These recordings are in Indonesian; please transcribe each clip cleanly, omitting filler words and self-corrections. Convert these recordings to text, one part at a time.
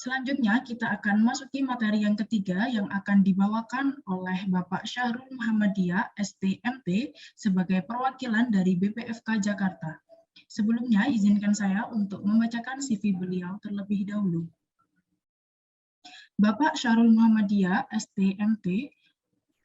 Selanjutnya kita akan masuki materi yang ketiga yang akan dibawakan oleh Bapak Syahrul Muhammadiyah, STMT, sebagai perwakilan dari BPFK Jakarta. Sebelumnya, izinkan saya untuk membacakan CV beliau terlebih dahulu. Bapak Syahrul Muhammadiyah, STMT,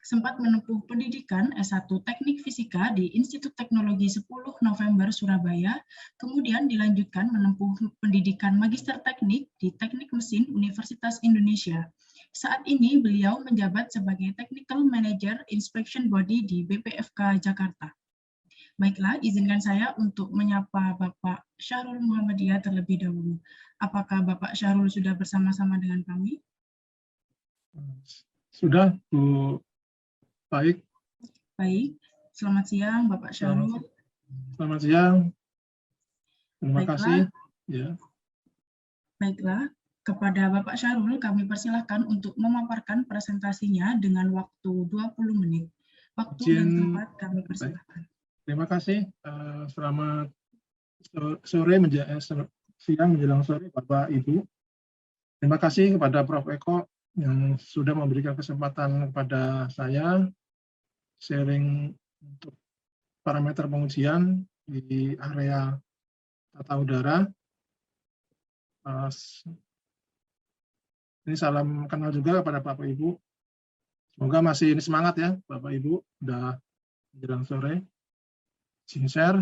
sempat menempuh pendidikan S1 Teknik Fisika di Institut Teknologi 10 November Surabaya, kemudian dilanjutkan menempuh pendidikan Magister Teknik di Teknik Mesin Universitas Indonesia. Saat ini beliau menjabat sebagai Technical Manager Inspection Body di BPFK Jakarta. Baiklah, izinkan saya untuk menyapa Bapak Syahrul Muhammadiyah terlebih dahulu. Apakah Bapak Syahrul sudah bersama-sama dengan kami? Sudah, Bu. Baik. Baik, selamat siang Bapak Syahrul. Selamat siang. Terima Baiklah. kasih. Ya. Baiklah, kepada Bapak Syahrul kami persilahkan untuk memaparkan presentasinya dengan waktu 20 menit. Waktu dan tempat kami persilahkan. Terima kasih. Selamat sore, siang menjelang sore Bapak Ibu. Terima kasih kepada Prof. Eko yang sudah memberikan kesempatan kepada saya sharing untuk parameter pengujian di area tata udara. Ini salam kenal juga kepada Bapak Ibu. Semoga masih ini semangat ya Bapak Ibu, udah menjelang sore. Izin share.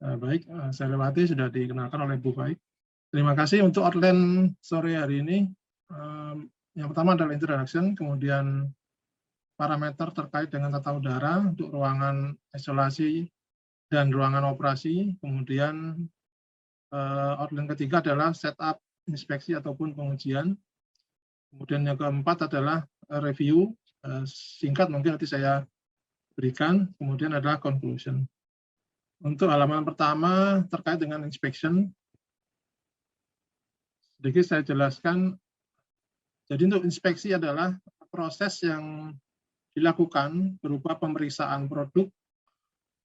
Baik, saya lewati sudah dikenalkan oleh Bu Baik. Terima kasih untuk outline sore hari ini. Yang pertama adalah introduction, kemudian parameter terkait dengan tata udara untuk ruangan isolasi dan ruangan operasi. Kemudian outline ketiga adalah setup inspeksi ataupun pengujian. Kemudian yang keempat adalah review, singkat mungkin nanti saya berikan. Kemudian adalah conclusion. Untuk halaman pertama terkait dengan inspection, sedikit saya jelaskan. Jadi untuk inspeksi adalah proses yang dilakukan berupa pemeriksaan produk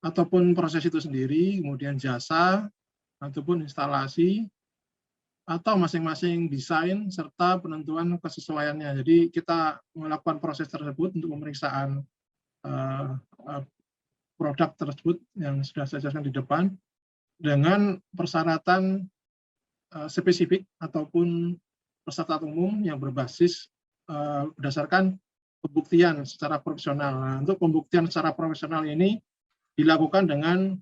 ataupun proses itu sendiri, kemudian jasa ataupun instalasi, atau masing-masing desain serta penentuan kesesuaiannya. Jadi kita melakukan proses tersebut untuk pemeriksaan produk tersebut yang sudah saya jelaskan di depan dengan persyaratan spesifik ataupun persyaratan umum yang berbasis berdasarkan pembuktian secara profesional. Nah, untuk pembuktian secara profesional ini dilakukan dengan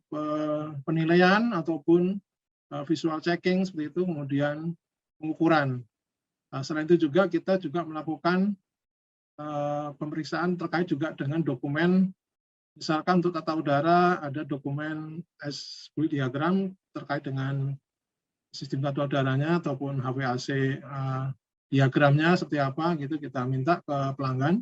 penilaian ataupun visual checking seperti itu, kemudian pengukuran. Selain itu juga kita juga melakukan pemeriksaan terkait juga dengan dokumen. Misalkan untuk tata udara ada dokumen SBUI diagram terkait dengan sistem tata udaranya ataupun HVAC diagramnya seperti apa gitu kita minta ke pelanggan.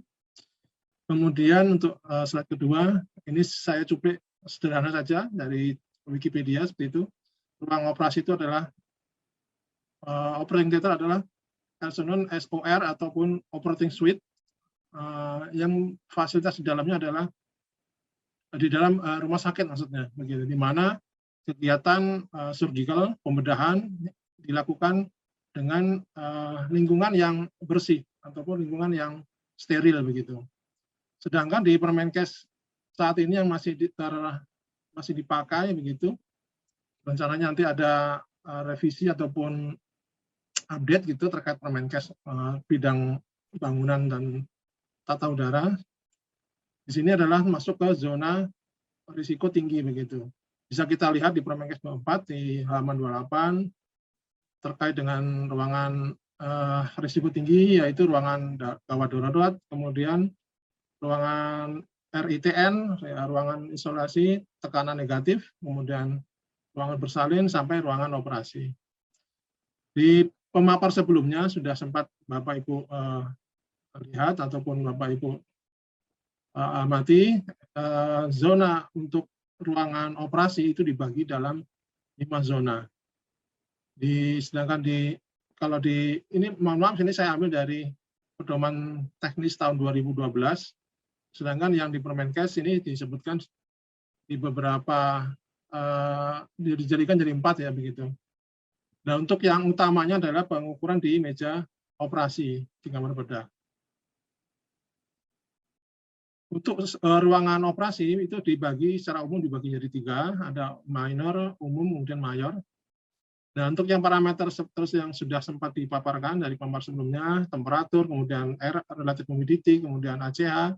Kemudian untuk slide kedua ini saya cuplik sederhana saja dari Wikipedia seperti itu. Ruang operasi itu adalah operating theater adalah SOR ataupun operating suite yang fasilitas di dalamnya adalah di dalam rumah sakit maksudnya begitu, di mana kegiatan surgical pembedahan dilakukan dengan lingkungan yang bersih ataupun lingkungan yang steril begitu. Sedangkan di Permenkes saat ini yang masih dipakai begitu, rencananya nanti ada revisi ataupun update gitu terkait Permenkes bidang bangunan dan tata udara. Di sini adalah masuk ke zona risiko tinggi begitu. Bisa kita lihat di Permenkes 24 di halaman 28 terkait dengan ruangan risiko tinggi, yaitu ruangan gawat darurat, kemudian ruangan RITN, ruangan isolasi tekanan negatif, kemudian ruangan bersalin sampai ruangan operasi. Di pemapar sebelumnya sudah sempat Bapak Ibu lihat ataupun Bapak Ibu amati, zona untuk ruangan operasi itu dibagi dalam 5 zona. Sedangkan kalau di ini mohon maaf ini saya ambil dari pedoman teknis tahun 2012. Sedangkan yang di Permenkes ini disebutkan di beberapa dijadikan jadi 4 ya begitu. Nah, untuk yang utamanya adalah pengukuran di meja operasi di kamar bedah. Untuk ruangan operasi itu dibagi secara umum dibagi jadi 3, ada minor, umum, kemudian mayor. Nah, untuk yang parameter terus yang sudah sempat dipaparkan dari pamar sebelumnya, temperatur, kemudian air relative humidity, kemudian ACH,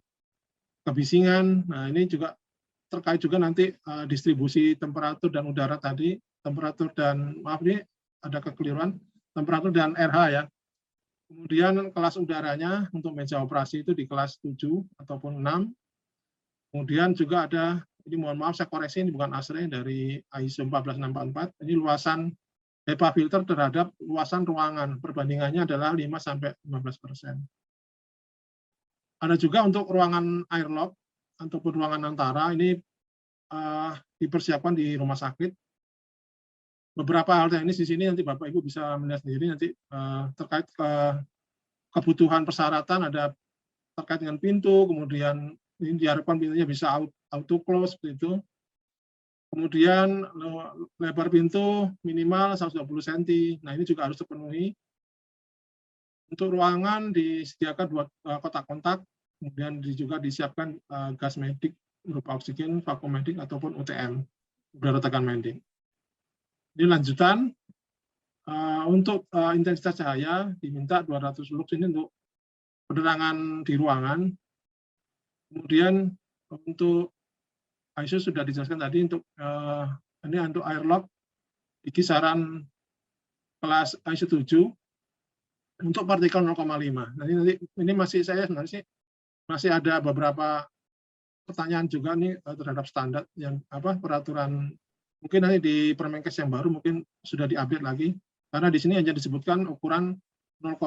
kebisingan. Nah, ini juga terkait juga nanti distribusi temperatur dan udara tadi, temperatur dan maaf ini ada kekeliruan, temperatur dan RH ya. Kemudian kelas udaranya untuk meja operasi itu di kelas 7 ataupun 6. Kemudian juga ada, ini mohon maaf saya koreksi, ini bukan ASRE dari ISO 14644, ini luasan HEPA filter terhadap luasan ruangan, perbandingannya adalah 5-15%. Ada juga untuk ruangan airlock ataupun ruangan antara, ini dipersiapkan di rumah sakit. Beberapa hal teknis di sini nanti Bapak Ibu bisa melihat sendiri nanti terkait kebutuhan persyaratan, ada terkait dengan pintu, kemudian ini diharapkan pintunya bisa auto close seperti itu. Kemudian lebar pintu minimal 120 cm. Nah, ini juga harus terpenuhi. Untuk ruangan disediakan 2 kotak kontak, kemudian juga disiapkan gas medik berupa oksigen, vakum medik ataupun UTM, udara tekan medik. Ini lanjutan untuk intensitas cahaya diminta 200 lux ini untuk penerangan di ruangan. Kemudian untuk ISO sudah dijelaskan tadi untuk ini untuk airlock di kisaran kelas ISO 7 untuk partikel 0,5. Nanti ini masih saya sebenarnya sih masih ada beberapa pertanyaan juga nih terhadap standar yang peraturan. Mungkin nanti di Permenkes yang baru mungkin sudah diupdate lagi, karena di sini hanya disebutkan ukuran 0,5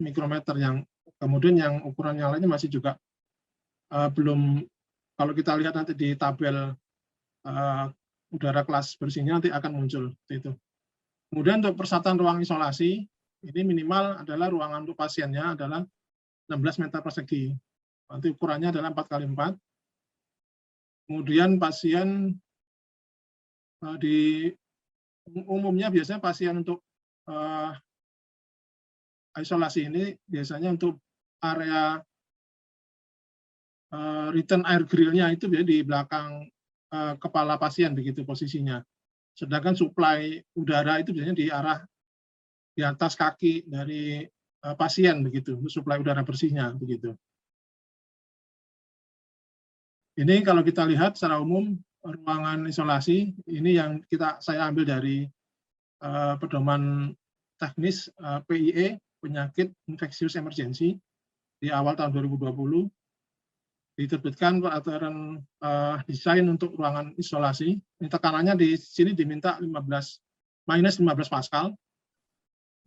mikrometer, yang kemudian yang ukuran yang lainnya masih juga belum. Kalau kita lihat nanti di tabel udara kelas bersihnya nanti akan muncul itu. Kemudian untuk persyaratan ruang isolasi, ini minimal adalah ruangan untuk pasiennya adalah 16 meter persegi. Nanti ukurannya adalah 4x4. Kemudian pasien di umumnya biasanya pasien untuk isolasi ini biasanya untuk area return air grill-nya itu biasanya di belakang kepala pasien begitu posisinya. Sedangkan suplai udara itu biasanya di arah di atas kaki dari pasien begitu, suplai udara bersihnya begitu. Ini kalau kita lihat secara umum ruangan isolasi ini yang saya ambil dari pedoman teknis PIE, penyakit infeksius emergency, di awal tahun 2020 diterbitkan peraturan desain untuk ruangan isolasi. Ini tekanannya di sini diminta minus 15 Pascal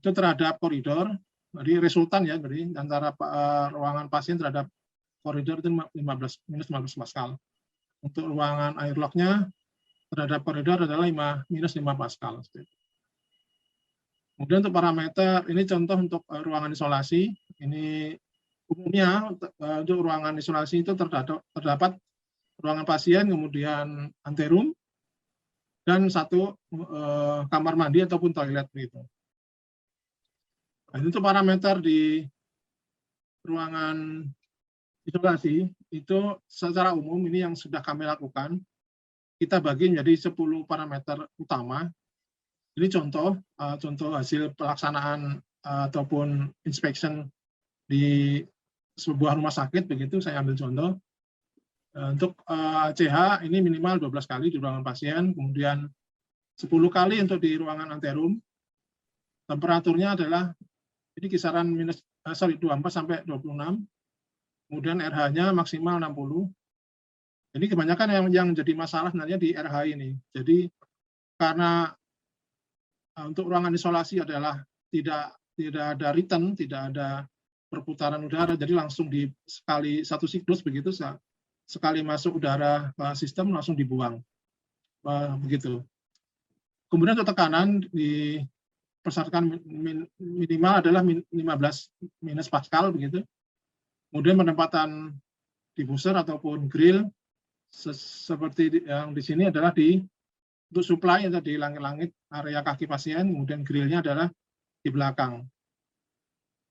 itu terhadap koridor. Jadi resultan ya, dari antara ruangan pasien terhadap koridor itu minus 15 Pascal. Untuk ruangan airlock-nya terhadap koridor adalah minus 5 Pascal. Kemudian untuk parameter, ini contoh untuk ruangan isolasi. Ini umumnya untuk ruangan isolasi itu terdapat ruangan pasien, kemudian anterum, dan 1 kamar mandi ataupun toilet begitu. Nah, untuk parameter di ruangan isolasi itu secara umum ini yang sudah kami lakukan, kita bagi menjadi 10 parameter utama. Ini contoh hasil pelaksanaan ataupun inspection di sebuah rumah sakit begitu, saya ambil contoh. Untuk CH ini minimal 12 kali di ruangan pasien, kemudian 10 kali untuk di ruangan anterum. Temperaturnya adalah ini kisaran 24 sampai 26. Kemudian RH-nya maksimal 60. Ini kebanyakan yang jadi masalah sebenarnya di RH ini. Jadi karena untuk ruangan isolasi adalah tidak ada return, tidak ada perputaran udara, jadi langsung di satu siklus begitu, sekali masuk udara ke sistem langsung dibuang begitu. Kemudian untuk tekanan dipersyaratkan minimal adalah 15 minus Pascal begitu. Kemudian penempatan diffuser ataupun grill seperti yang di sini adalah untuk supply atau di langit-langit area kaki pasien, kemudian grillnya adalah di belakang,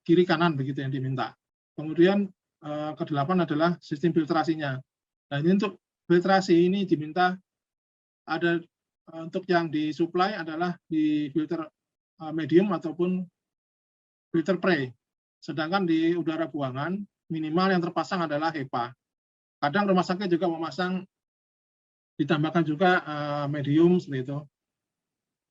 kiri kanan begitu yang diminta. Kemudian ke-8 adalah sistem filtrasinya. Nah, ini untuk filtrasi ini diminta ada untuk yang disuplai adalah di filter medium ataupun filter pre. Sedangkan di udara buangan minimal yang terpasang adalah HEPA. Kadang rumah sakit juga memasang ditambahkan juga medium seperti itu.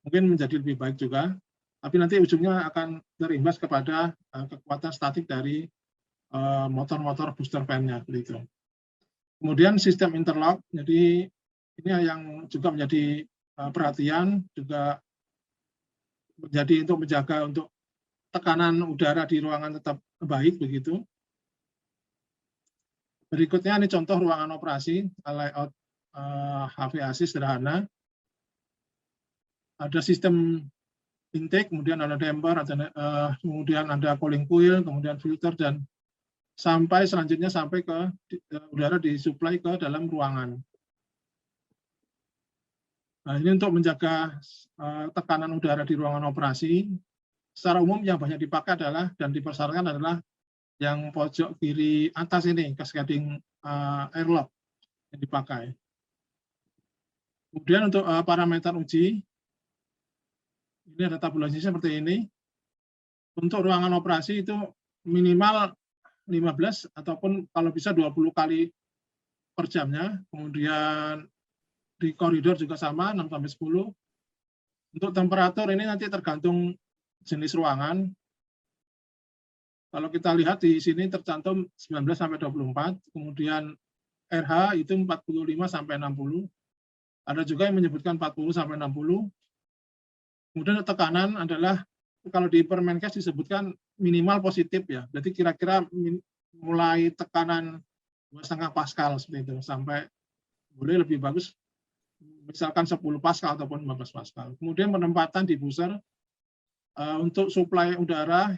Mungkin menjadi lebih baik juga. Tapi nanti ujungnya akan terimbas kepada kekuatan statik dari motor-motor booster fan-nya begitu. Kemudian sistem interlock, jadi ini yang juga menjadi perhatian, juga menjadi untuk menjaga untuk tekanan udara di ruangan tetap baik begitu. Berikutnya ini contoh ruangan operasi layout HVAC sederhana. Ada sistem intake, kemudian ada damper, kemudian ada cooling coil, kemudian filter, dan sampai selanjutnya sampai ke udara disuplai ke dalam ruangan. Nah, ini untuk menjaga tekanan udara di ruangan operasi. Secara umum yang banyak dipakai adalah dan dipersyaratkan adalah yang pojok kiri atas ini, cascading airlock yang dipakai. Kemudian untuk parameter uji, ini ada tabulasinya seperti ini. Untuk ruangan operasi itu minimal 15 ataupun kalau bisa 20 kali per jamnya. Kemudian di koridor juga sama 6-10. Untuk temperatur ini nanti tergantung jenis ruangan. Kalau kita lihat di sini tercantum 19-24, kemudian RH itu 45-60. Ada juga yang menyebutkan 40-60. Kemudian tekanan adalah kalau di Permenkes disebutkan minimal positif ya. Berarti kira-kira mulai tekanan 2,5 Pascal seperti itu sampai boleh lebih bagus misalkan 10 Pascal ataupun 15 Pascal. Kemudian penempatan di booster untuk suplai udara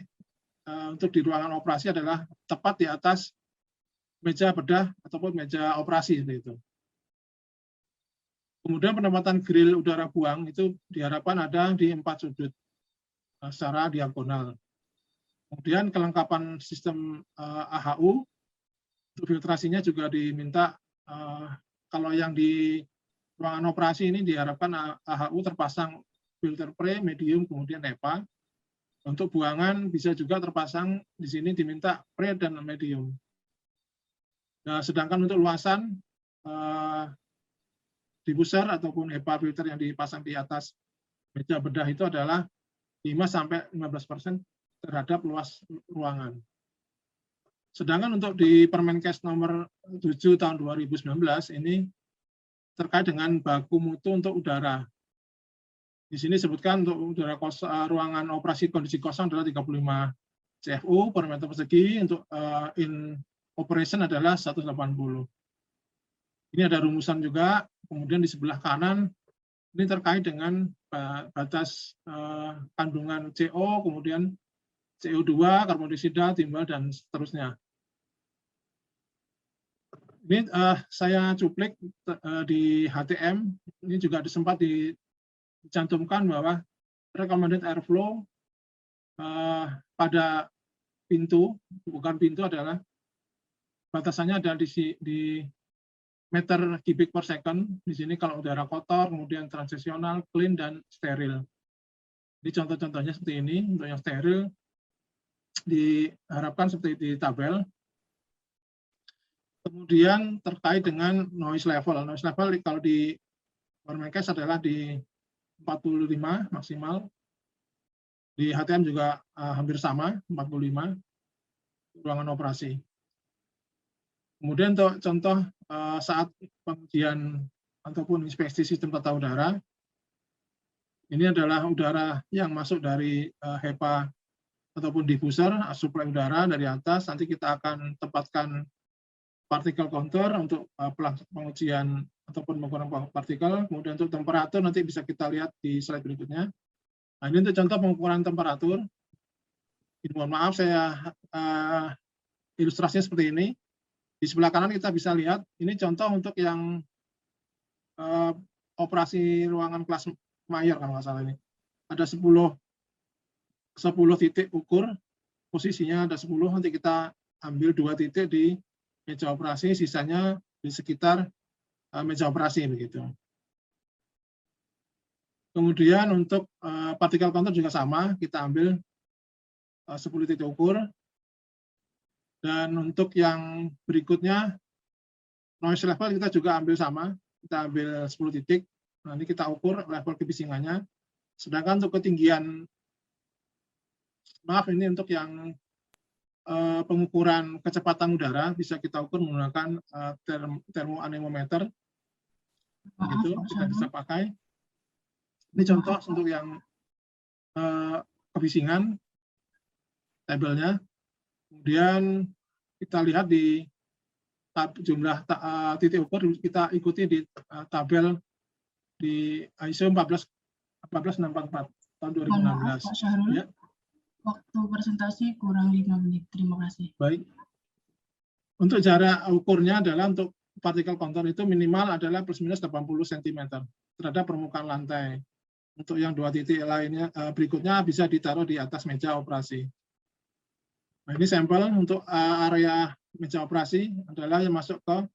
untuk di ruangan operasi adalah tepat di atas meja bedah ataupun meja operasi seperti itu. Kemudian penempatan grill udara buang itu diharapkan ada di 4 sudut secara diagonal. Kemudian kelengkapan sistem AHU untuk filtrasinya juga diminta kalau yang di ruangan operasi ini diharapkan AHU terpasang filter pre, medium, kemudian HEPA. Untuk buangan bisa juga terpasang di sini diminta pre dan medium. Nah, sedangkan untuk luasan diffuser ataupun HEPA filter yang dipasang di atas meja bedah itu adalah 5-15% terhadap luas ruangan. Sedangkan untuk di Permenkes nomor 7 tahun 2019 ini terkait dengan baku mutu untuk udara. Di sini disebutkan untuk udara ruangan operasi kondisi kosong adalah 35 CFU per meter persegi, untuk in operation adalah 180. Ini ada rumusan juga. Kemudian di sebelah kanan ini terkait dengan batas kandungan CO, kemudian CO2, karbon dioksida, timbal, dan seterusnya. Ini saya cuplik di HTM, ini juga sempat dicantumkan bahwa recommended airflow pada pintu, bukan pintu adalah batasannya ada di meter kubik per second. Di sini kalau udara kotor, kemudian transisional, clean, dan steril. Ini contoh-contohnya seperti ini. Untuk yang steril diharapkan seperti di tabel. Kemudian terkait dengan noise level. Noise level kalau di Permenkes adalah di 45 maksimal. Di HTM juga hampir sama, 45 ruangan operasi. Kemudian untuk contoh saat pengujian ataupun inspeksi sistem tata udara, ini adalah udara yang masuk dari HEPA ataupun diffuser, suplai udara dari atas. Nanti kita akan tempatkan partikel counter untuk pengujian ataupun pengukuran partikel. Kemudian untuk temperatur nanti bisa kita lihat di slide berikutnya. Nah, ini untuk contoh pengukuran temperatur. Mohon maaf saya ilustrasinya seperti ini. Di sebelah kanan kita bisa lihat, ini contoh untuk yang operasi ruangan kelas mayor kalau nggak salah ini. Ada 10 titik ukur, posisinya ada 10, nanti kita ambil 2 titik di meja operasi, sisanya di sekitar meja operasi begitu. Kemudian untuk partikel counter juga sama, kita ambil 10 titik ukur. Dan untuk yang berikutnya, noise level kita juga ambil sama, kita ambil 10 titik, nanti kita ukur level kebisingannya. Sedangkan untuk ketinggian, maaf ini untuk yang pengukuran kecepatan udara, bisa kita ukur menggunakan termoanemometer. Itu kita bisa pakai. Ini contoh untuk yang kebisingan, tabelnya. Kemudian kita lihat di jumlah titik ukur, kita ikuti di tabel di ISO 14644 tahun 2016. Pak Syahrul, ya. Waktu presentasi kurang 5 menit. Terima kasih. Baik. Untuk jarak ukurnya adalah untuk partikel counter itu minimal adalah plus minus 80 cm terhadap permukaan lantai. Untuk yang 2 titik lainnya berikutnya bisa ditaruh di atas meja operasi. Nah, ini sampel untuk area meja operasi adalah yang masuk ke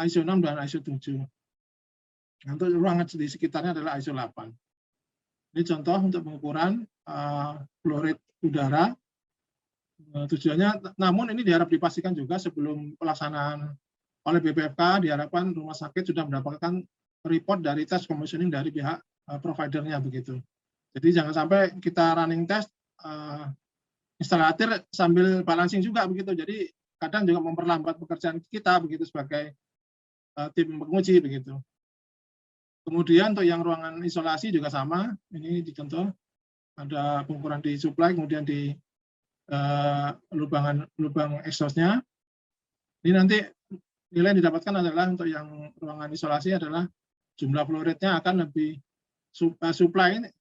ISO 6 dan ISO 7. Untuk ruangan di sekitarnya adalah ISO 8. Ini contoh untuk pengukuran flow rate udara. Tujuannya, namun ini diharap dipastikan juga sebelum pelaksanaan oleh BPFK, diharapkan rumah sakit sudah mendapatkan report dari tes commissioning dari pihak providernya begitu. Jadi jangan sampai kita running test instalator sambil balancing juga begitu. Jadi kadang juga memperlambat pekerjaan kita begitu sebagai tim penguji begitu. Kemudian untuk yang ruangan isolasi juga sama. Ini dicontoh ada pengukuran di supply, kemudian di lubang exhaust-nya. Ini nanti nilai yang didapatkan adalah untuk yang ruangan isolasi adalah jumlah flow rate-nya akan lebih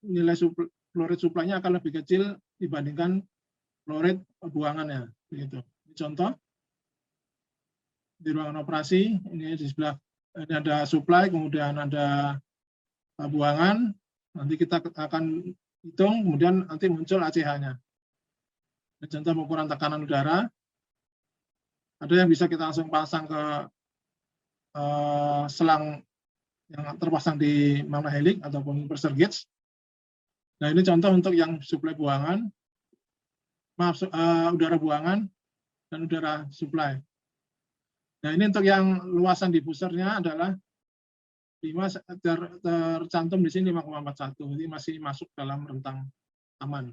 nilai flow rate supply-nya akan lebih kecil dibandingkan flow rate buangannya. Begitu. Ini contoh di ruangan operasi. Ini di sebelah ini ada supply, kemudian ada buangan. Nanti kita akan hitung, kemudian nanti muncul ACH-nya. Contoh pengukuran tekanan udara. Ada yang bisa kita langsung pasang ke selang yang terpasang di magna helix ataupun pressure gauge. Nah, ini contoh untuk yang suplai buangan, udara buangan dan udara suplai. Nah, ini untuk yang luasan diffusernya adalah tercantum di sini 5,41, jadi masih masuk dalam rentang aman.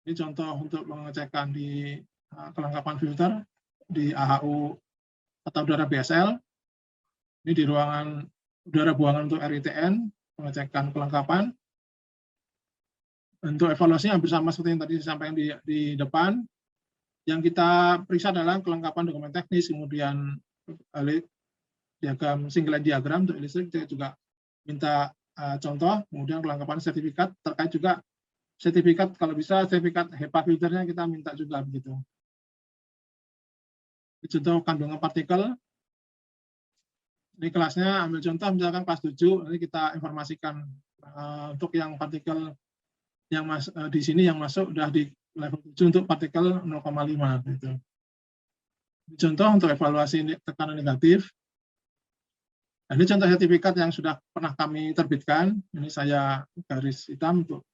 Ini contoh untuk pengecekan di kelengkapan filter di AHU tata udara BSL. Ini di ruangan udara buangan untuk RITN, pengecekan kelengkapan. Untuk evaluasinya hampir sama seperti yang tadi disampaikan di depan. Yang kita periksa adalah kelengkapan dokumen teknis, kemudian diagram single line diagram untuk listrik, kita juga minta contoh, kemudian kelengkapan sertifikat terkait juga sertifikat, kalau bisa sertifikat HEPA filternya kita minta juga begitu. Ini contoh kandungan partikel. Ini kelasnya ambil contoh misalkan kelas 7, nanti kita informasikan untuk yang partikel yang di sini yang masuk udah di level 7 untuk partikel 0,5 gitu. Ini contoh untuk evaluasi tekanan negatif. Nah, ini contoh sertifikat yang sudah pernah kami terbitkan. Ini saya garis hitam untuk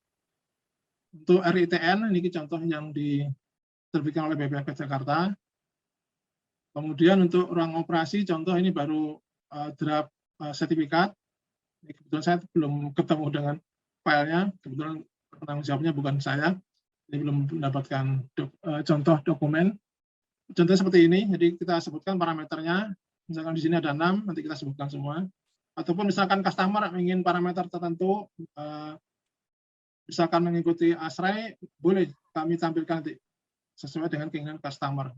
RITN, ini contoh yang diterbitkan oleh BPFK Jakarta. Kemudian untuk ruang operasi, contoh ini baru draft sertifikat. Ini kebetulan saya belum ketemu dengan filenya, kebetulan penanggung jawabnya bukan saya. Ini belum mendapatkan contoh dokumen. Contohnya seperti ini, jadi kita sebutkan parameternya. Misalkan di sini ada 6, nanti kita sebutkan semua. Ataupun misalkan customer ingin parameter tertentu, misalkan mengikuti ASRAE, boleh kami tampilkan nanti sesuai dengan keinginan customer.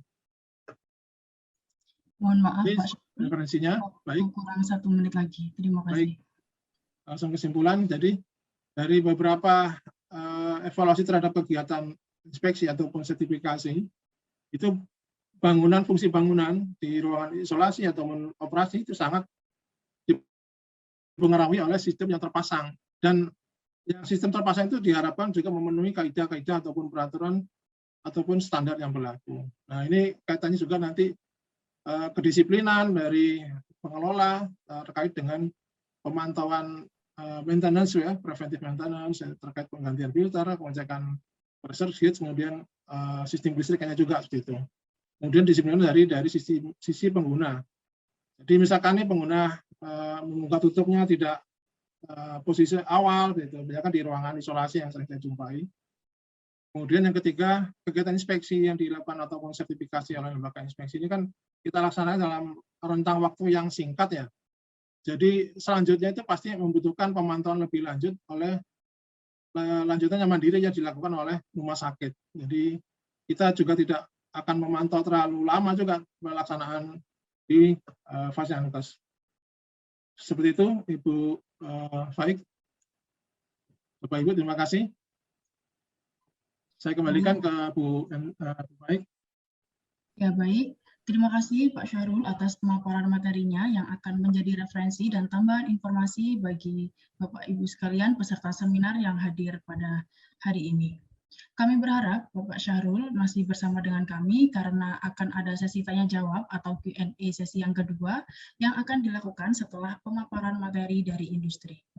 Mohon maaf, ini Pak. Referensinya, baik. Kurang 1 menit lagi. Terima kasih. Baik. Langsung kesimpulan, jadi dari beberapa evaluasi terhadap kegiatan inspeksi ataupun sertifikasi, itu bangunan, fungsi bangunan di ruangan isolasi ataupun operasi itu sangat dipengaruhi oleh sistem yang terpasang. Dan yang sistem terpasang itu diharapkan juga memenuhi kaidah-kaidah ataupun peraturan ataupun standar yang berlaku. Nah, ini kaitannya juga nanti kedisiplinan dari pengelola terkait dengan pemantauan maintenance ya, preventive maintenance terkait penggantian filter, pengecekan pressure gauge, kemudian sistem listriknya juga seperti itu. Kemudian disiplin dari sisi pengguna. Jadi misalkan ini pengguna membuka tutupnya tidak posisi awal, gitu, misalkan di ruangan isolasi yang sering saya jumpai. Kemudian yang ketiga, kegiatan inspeksi yang dilakukan ataupun sertifikasi oleh lembaga inspeksi ini kan kita laksanakan dalam rentang waktu yang singkat ya. Jadi selanjutnya itu pasti membutuhkan pemantauan lebih lanjut oleh lanjutannya mandiri yang dilakukan oleh rumah sakit. Jadi kita juga tidak akan memantau terlalu lama juga pelaksanaan di fasilitas. Seperti itu, Ibu Faik. Bapak Ibu, terima kasih. Saya kembalikan ke Bu Faik. Ya, baik. Terima kasih Pak Syahrul atas pemaparan materinya yang akan menjadi referensi dan tambahan informasi bagi Bapak Ibu sekalian peserta seminar yang hadir pada hari ini. Kami berharap Bapak Syahrul masih bersama dengan kami karena akan ada sesi tanya jawab atau Q&A sesi yang kedua yang akan dilakukan setelah pemaparan materi dari industri.